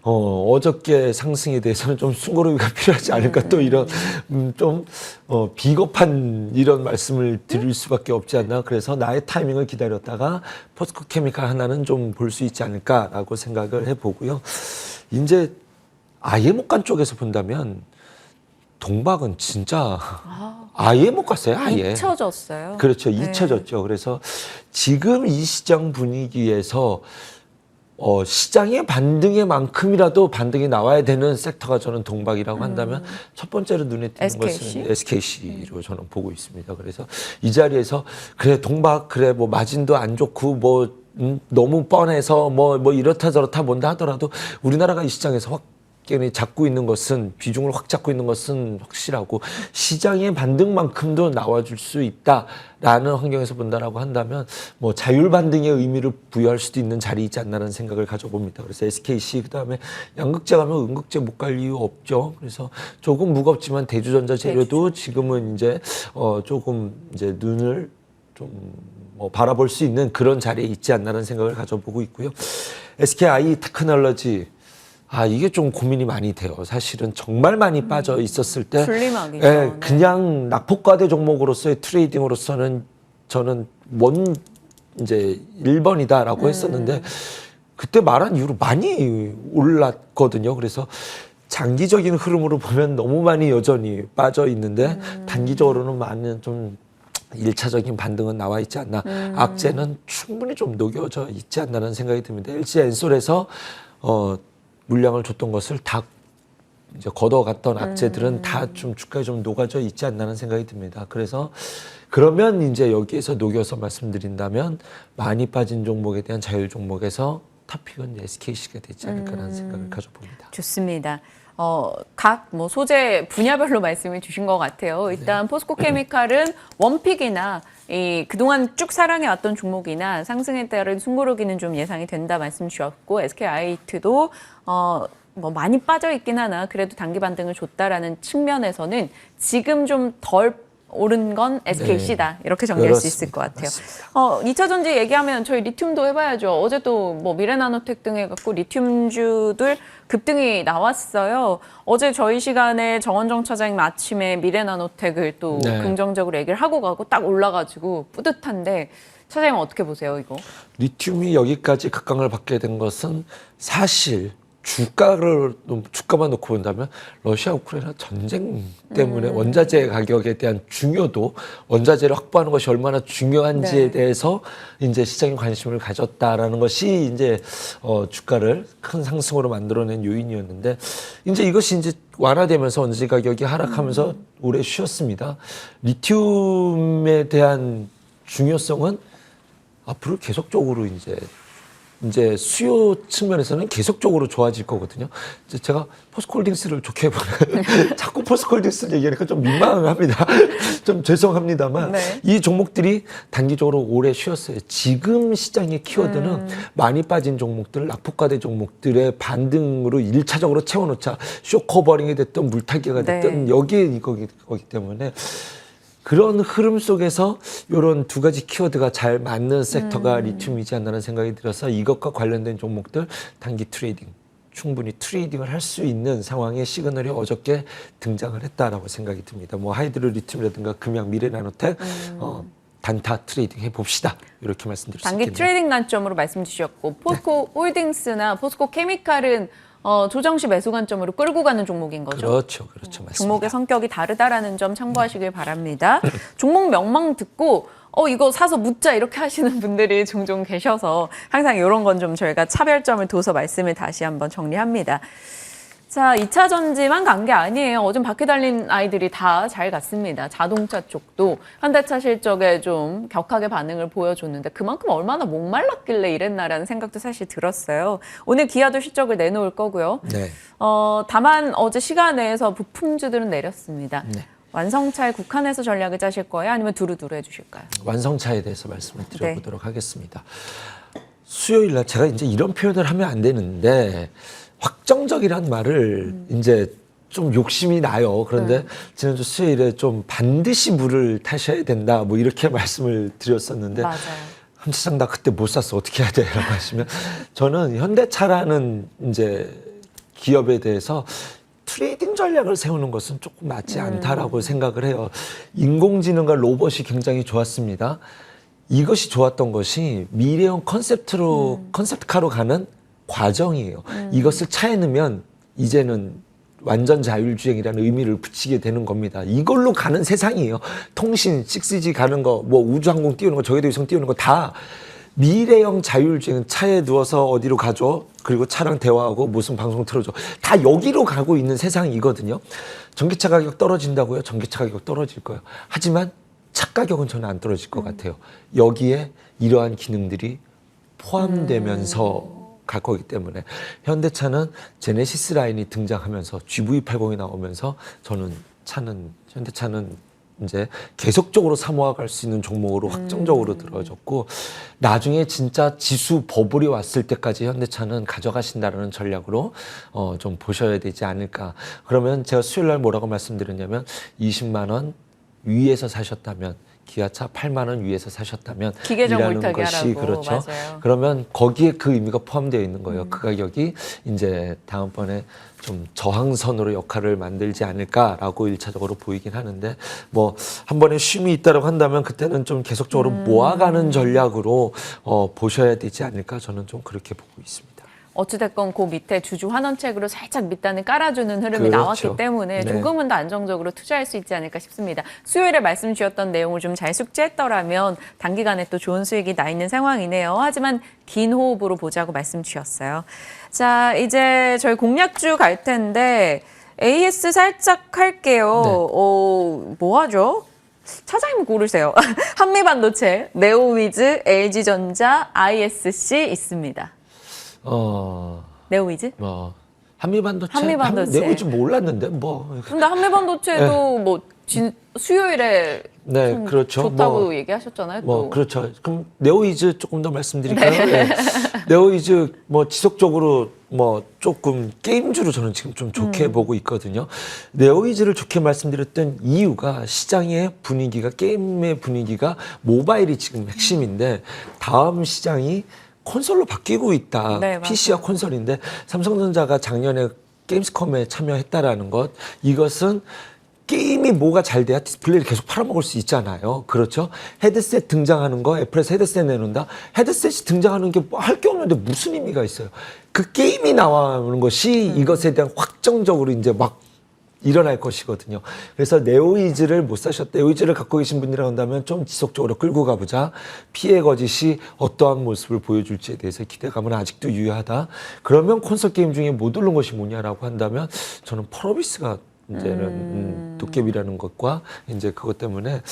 어저께 상승에 대해서는 좀 숨고르기가 필요하지 않을까 또 이런 좀 비겁한 이런 말씀을 드릴 수밖에 없지 않나. 그래서 나의 타이밍을 기다렸다가 포스코케미칼 하나는 좀 볼 수 있지 않을까라고 생각을 해보고요. 이제 아예 못 간 쪽에서 본다면 동박은 진짜 아예 못 갔어요. 아예.
잊혀졌어요.
그렇죠.
네.
잊혀졌죠. 그래서 지금 이 시장 분위기에서 시장의 반등의 만큼이라도 반등이 나와야 되는 섹터가 저는 동박이라고 한다면 첫 번째로 눈에 띄는
SKC?
것은 SKC로 저는 보고 있습니다. 그래서 이 자리에서 그래 동박 그래 뭐 마진도 안 좋고 뭐 너무 뻔해서 뭐 이렇다 저렇다 뭔다 하더라도 우리나라가 이 시장에서 확 잡고 있는 것은 비중을 확 잡고 있는 것은 확실하고 시장의 반등만큼도 나와줄 수 있다라는 환경에서 본다라고 한다면 뭐 자율 반등의 의미를 부여할 수도 있는 자리이지 않나라는 생각을 가져봅니다. 그래서 SKC 그다음에 양극재 가면 음극재 못 갈 이유 없죠. 그래서 조금 무겁지만 대주전자 재료도 지금은 이제 조금 이제 눈을 좀 뭐 바라볼 수 있는 그런 자리에 있지 않나라는 생각을 가져보고 있고요. SKI 테크놀로지 이게 좀 고민이 많이 돼요. 사실은 정말 많이 빠져 있었을 때.
분리막이죠.
예, 그냥 낙폭과대 종목으로서의 트레이딩으로서는 저는 이제 1번이다라고 했었는데 그때 말한 이후로 많이 올랐거든요. 그래서 장기적인 흐름으로 보면 너무 많이 여전히 빠져 있는데 단기적으로는 많은 좀 1차적인 반등은 나와 있지 않나. 악재는 충분히 좀 녹여져 있지 않나라는 생각이 듭니다. LG 엔솔에서 물량을 줬던 것을 다 이제 걷어갔던 악재들은 다 좀 주가에 좀 녹아져 있지 않나는 생각이 듭니다. 그래서 그러면 이제 여기에서 녹여서 말씀드린다면 많이 빠진 종목에 대한 자율 종목에서 탑픽은 SKC가 되지 않을까라는 생각을 가져봅니다.
좋습니다. 각 뭐 소재 분야별로 말씀을 주신 것 같아요. 일단 포스코케미칼은 원픽이나 그동안 쭉 사랑해왔던 종목이나 상승에 따른 숨고르기는 좀 예상이 된다 말씀 주셨고 SK아이트도 뭐 많이 빠져 있긴 하나 그래도 단기 반등을 줬다라는 측면에서는 지금 좀 덜 오른 건 SKC다. 이렇게 정리할 수 있을 것 같아요. 2차 전지 얘기하면 저희 리튬도 해봐야죠. 어제 또 뭐 미래나노텍 등 해갖고 리튬주들 급등이 나왔어요. 어제 저희 시간에 정원정 차장님 아침에 미래나노텍을 또 긍정적으로 얘기를 하고 가고 딱 올라가지고 뿌듯한데 차장님 어떻게 보세요, 이거?
리튬이 여기까지 급강을 받게 된 것은 사실 주가만 놓고 본다면 러시아 우크라이나 전쟁 때문에 원자재 가격에 대한 중요도, 원자재를 확보하는 것이 얼마나 중요한지에
네.
대해서 이제 시장이 관심을 가졌다라는 것이 이제 주가를 큰 상승으로 만들어낸 요인이었는데, 이제 이것이 이제 완화되면서 원자재 가격이 하락하면서 오래 쉬었습니다. 리튬에 대한 중요성은 앞으로 계속적으로 이제 수요 측면에서는 계속적으로 좋아질 거거든요. 이제 제가 포스코홀딩스를 좋게 보는 자꾸 포스코홀딩스를 얘기하니까 좀 민망합니다. 좀 죄송합니다만
네.
이 종목들이 단기적으로 오래 쉬었어요. 지금 시장의 키워드는 많이 빠진 종목들, 낙폭과대 종목들의 반등으로 1차적으로 채워놓자. 쇼커버링이 됐든 물타기가 됐든
네.
여기에 거기 때문에 그런 흐름 속에서 이런 두 가지 키워드가 잘 맞는 섹터가 리튬이지 않나는 생각이 들어서 이것과 관련된 종목들 단기 트레이딩, 충분히 트레이딩을 할 수 있는 상황에 시그널이 어저께 등장을 했다라고 생각이 듭니다. 뭐 하이드로 리튬이라든가 금양 미래나노텍 단타 트레이딩 해봅시다. 이렇게 말씀드릴 수
단기
있겠네요.
트레이딩 관점으로 말씀 주셨고 포스코 홀딩스나 포스코 케미칼은 조정 시 매수 관점으로 끌고 가는 종목인 거죠.
그렇죠. 맞습니다.
종목의 성격이 다르다라는 점 참고하시길 바랍니다. 종목 명망 듣고 이거 사서 묻자 이렇게 하시는 분들이 종종 계셔서 항상 이런 건 좀 저희가 차별점을 둬서 말씀을 다시 한번 정리합니다. 자, 2차 전지만 간 게 아니에요. 어제 바퀴 달린 아이들이 다 잘 갔습니다. 자동차 쪽도 현대차 실적에 좀 격하게 반응을 보여줬는데 그만큼 얼마나 목말랐길래 이랬나라는 생각도 사실 들었어요. 오늘 기아도 실적을 내놓을 거고요.
네.
다만 어제 시간 내에서 부품주들은 내렸습니다.
네.
완성차에 국한해서 전략을 짜실 거예요? 아니면 두루두루 해주실까요?
완성차에 대해서 말씀을 드려보도록 하겠습니다. 수요일 날 제가 이제 이런 표현을 하면 안 되는데 확정적이란 말을 이제 좀 욕심이 나요. 그런데 지난주 수요일에 좀 반드시 물을 타셔야 된다. 뭐 이렇게 말씀을 드렸었는데
맞아요.
함 차장 나 그때 못 샀어. 어떻게 해야 돼? 라고 하시면 저는 현대차라는 이제 기업에 대해서 트레이딩 전략을 세우는 것은 조금 맞지 않다라고 생각을 해요. 인공지능과 로봇이 굉장히 좋았습니다. 이것이 좋았던 것이 미래형 컨셉트카로 가는 과정이에요. 이것을 차에 넣으면 이제는 완전 자율주행이라는 의미를 붙이게 되는 겁니다. 이걸로 가는 세상이에요. 통신, 6G 가는 거, 뭐 우주항공 띄우는 거, 저궤도 위성 띄우는 거 다 미래형 자율주행, 차에 누워서 어디로 가죠? 그리고 차랑 대화하고 무슨 방송 틀어줘. 다 여기로 가고 있는 세상이거든요. 전기차 가격 떨어진다고요? 전기차 가격 떨어질 거예요. 하지만 차 가격은 저는 안 떨어질 것 같아요. 여기에 이러한 기능들이 포함되면서 갈 거기 때문에 현대차는 제네시스 라인이 등장하면서 GV80이 나오면서 저는 현대차는 이제 계속적으로 사모아갈 수 있는 종목으로 확정적으로 들어졌고 나중에 진짜 지수 버블이 왔을 때까지 현대차는 가져가신다라는 전략으로 좀 보셔야 되지 않을까. 그러면 제가 수요일 날 뭐라고 말씀드렸냐면 20만 원 위에서 사셨다면 기아차 8만 원 위에서 사셨다면
기계적
이라는
물타기
것이
하라고.
그렇죠.
맞아요.
그러면 거기에 그 의미가 포함되어 있는 거예요. 그 가격이 이제 다음번에 좀 저항선으로 역할을 만들지 않을까라고 1차적으로 보이긴 하는데 뭐 한 번에 쉼이 있다고 한다면 그때는 좀 계속적으로 모아가는 전략으로 보셔야 되지 않을까 저는 좀 그렇게 보고 있습니다.
어찌됐건 그 밑에 주주 환원책으로 살짝 밑단을 깔아주는 흐름이
그렇죠.
나왔기 때문에
네.
조금은 더 안정적으로 투자할 수 있지 않을까 싶습니다. 수요일에 말씀 주셨던 내용을 좀 잘 숙지했더라면 단기간에 또 좋은 수익이 나 있는 상황이네요. 하지만 긴 호흡으로 보자고 말씀 주셨어요. 자, 이제 저희 공략주 갈 텐데 AS 살짝 할게요.
네.
뭐 하죠? 차장님 고르세요. 한미반도체, 네오위즈, LG전자, ISC 있습니다. 네오위즈?
뭐 한미반도체,
한미반도체.
네오위즈 몰랐는데 뭐.
근데 한미반도체도 뭐 수요일에
네,
좀
그렇죠.
좋다고
뭐,
얘기하셨잖아요.
뭐
또.
그렇죠. 그럼 네오위즈 조금 더 말씀드릴까요? 네. 네오위즈 뭐 지속적으로 뭐 조금 게임주로 저는 지금 좀 좋게 보고 있거든요. 네오위즈를 좋게 말씀드렸던 이유가 시장의 분위기가 게임의 분위기가 모바일이 지금 핵심인데 다음 시장이 콘솔로 바뀌고 있다.
네,
PC와 콘솔인데 삼성전자가 작년에 게임스컴에 참여했다라는 것 이것은 게임이 뭐가 잘 돼야 디스플레이를 계속 팔아먹을 수 있잖아요. 그렇죠? 헤드셋 등장하는 거 애플에서 헤드셋 내놓는다. 헤드셋이 등장하는 게 뭐 할 게 없는데 무슨 의미가 있어요. 그 게임이 나오는 것이 이것에 대한 확정적으로 이제 막 일어날 것이거든요. 그래서 네오이즈를 못 사셨다. 네오이즈를 갖고 계신 분이라고 한다면 좀 지속적으로 끌고 가보자. 피해 거짓이 어떠한 모습을 보여줄지에 대해서 기대감은 아직도 유효하다. 그러면 콘솔 게임 중에 못 오른 것이 뭐냐라고 한다면 저는 펄어비스가 이제는 도깨비라는 것과 이제 그것 때문에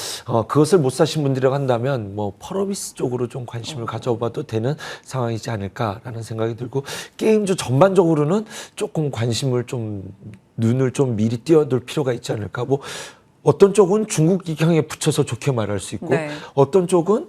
그것을 못 사신 분들이라고 한다면 뭐 펄어비스 쪽으로 좀 관심을 가져봐도 되는 상황이지 않을까라는 생각이 들고 게임주 전반적으로는 조금 관심을 좀 눈을 좀 미리 띄워둘 필요가 있지 않을까. 뭐 어떤 쪽은 중국 입장에 붙여서 좋게 말할 수 있고
네.
어떤 쪽은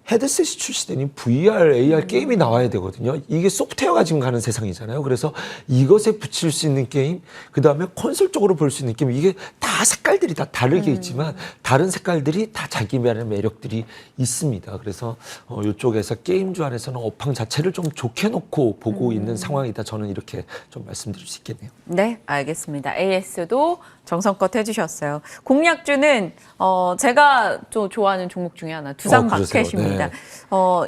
헤드셋이 출시되니 VR, AR 게임이 나와야 되거든요. 이게 소프트웨어가 지금 가는 세상이잖아요. 그래서 이것에 붙일 수 있는 게임, 그 다음에 콘솔 쪽으로 볼 수 있는 게임, 이게 다 색깔들이 다 다르게 있지만 다른 색깔들이 다 자기만의 매력들이 있습니다. 그래서 이쪽에서 게임주 안에서는 업황 자체를 좀 좋게 놓고 보고 있는 상황이다. 저는 이렇게 좀 말씀드릴 수 있겠네요.
네, 알겠습니다. AS도 정성껏 해주셨어요. 공략주는 제가 좀 좋아하는 종목 중에 하나 두산
그러세요?
마켓입니다.
네.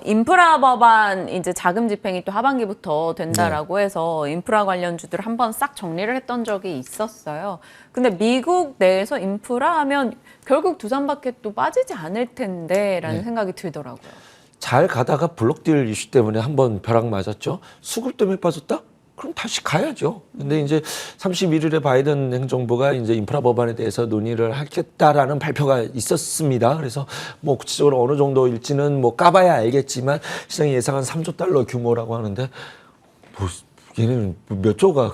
인프라 법안 이제 자금 집행이 또 하반기부터 된다라고 해서 인프라 관련주들 한번 싹 정리를 했던 적이 있었어요. 근데 미국 내에서 인프라 하면 결국 두산 마켓도 빠지지 않을 텐데라는 생각이 들더라고요.
잘 가다가 블록딜 이슈 때문에 한번 벼락 맞았죠. 수급 때문에 빠졌다? 그럼 다시 가야죠. 근데 이제 31일에 바이든 행정부가 이제 인프라 법안에 대해서 논의를 하겠다라는 발표가 있었습니다. 그래서 뭐 구체적으로 어느 정도일지는 뭐 까봐야 알겠지만 시장이 예상한 3조 달러 규모라고 하는데 뭐 얘는 몇 조가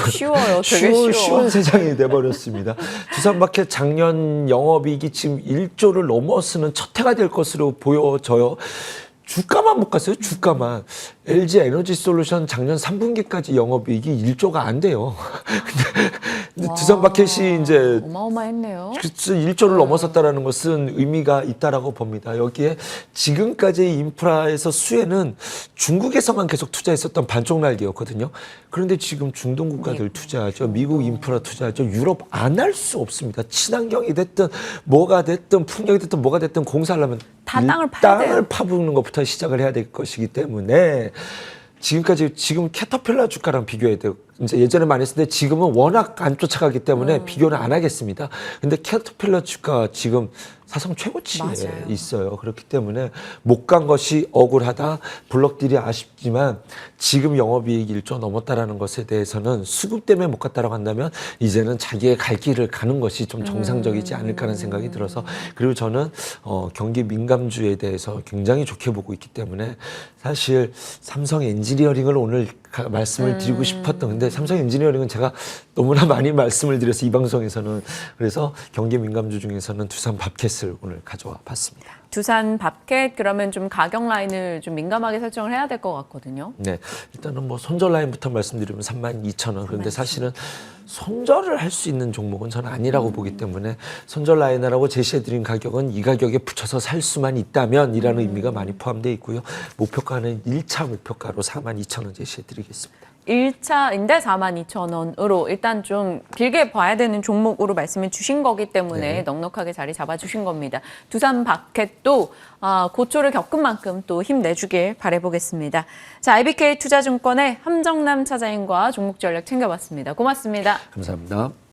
쉬워요. 되게
쉬운 세상이 돼버렸습니다. 두산마켓 작년 영업이익이 지금 1조를 넘어서는 첫 해가 될 것으로 보여져요. 주가만 못 갔어요. 주가만. LG 에너지 솔루션 작년 3분기까지 영업이익이 1조가 안 돼요. 근데 두산마켓이 이제
어마어마했네요.
그렇죠. 1조를 넘어섰다라는 것은 의미가 있다라고 봅니다. 여기에 지금까지 인프라에서 수혜는 중국에서만 계속 투자했었던 반쪽 날개였거든요. 그런데 지금 중동 국가들 투자하죠. 미국 인프라 투자하죠. 유럽 안 할 수 없습니다. 친환경이 됐든 뭐가 됐든 풍력이 됐든 뭐가 됐든 공사하려면
다 땅을 파야 돼요.
땅을 파부는 것부터 시작을 해야 될 것이기 때문에 지금 캐터필러 주가랑 비교해야 돼요. 이제 예전에 많이 했는데 지금은 워낙 안 쫓아가기 때문에 비교는 안 하겠습니다. 근데 캐터필러 주가 지금 사상 최고치에
맞아요.
있어요. 그렇기 때문에 못 간 것이 억울하다. 블록딜이 아쉽지만 지금 영업이익 1조 넘었다라는 것에 대해서는 수급 때문에 못 갔다라고 한다면 이제는 자기의 갈 길을 가는 것이 좀 정상적이지 않을까 하는 생각이 들어서 그리고 저는 경기 민감주에 대해서 굉장히 좋게 보고 있기 때문에 사실 삼성 엔지니어링을 오늘 말씀을 드리고 싶었던 근데 삼성 엔지니어링은 제가 너무나 많이 말씀을 드려서 이 방송에서는 그래서 경기 민감주 중에서는 두산 밥켓을 오늘 가져와 봤습니다.
두산 밥켓 그러면 좀 가격 라인을 좀 민감하게 설정을 해야 될 것 같거든요.
네, 일단은 뭐 손절 라인부터 말씀드리면 32,000원. 그런데 사실은 손절을 할 수 있는 종목은 저는 아니라고 보기 때문에 손절 라인이라고 제시해드린 가격은 이 가격에 붙여서 살 수만 있다면이라는 의미가 많이 포함되어 있고요. 목표가는 1차 목표가로 42,000원 제시해드리겠습니다.
1차인데 42,000원으로 일단 좀 길게 봐야 되는 종목으로 말씀을 주신 거기 때문에
네.
넉넉하게 자리 잡아주신 겁니다. 두산 밥켓도 고초를 겪은 만큼 또 힘내주길 바라보겠습니다. 자, IBK 투자증권의 함정남 차장님과 종목 전략 챙겨봤습니다. 고맙습니다.
감사합니다.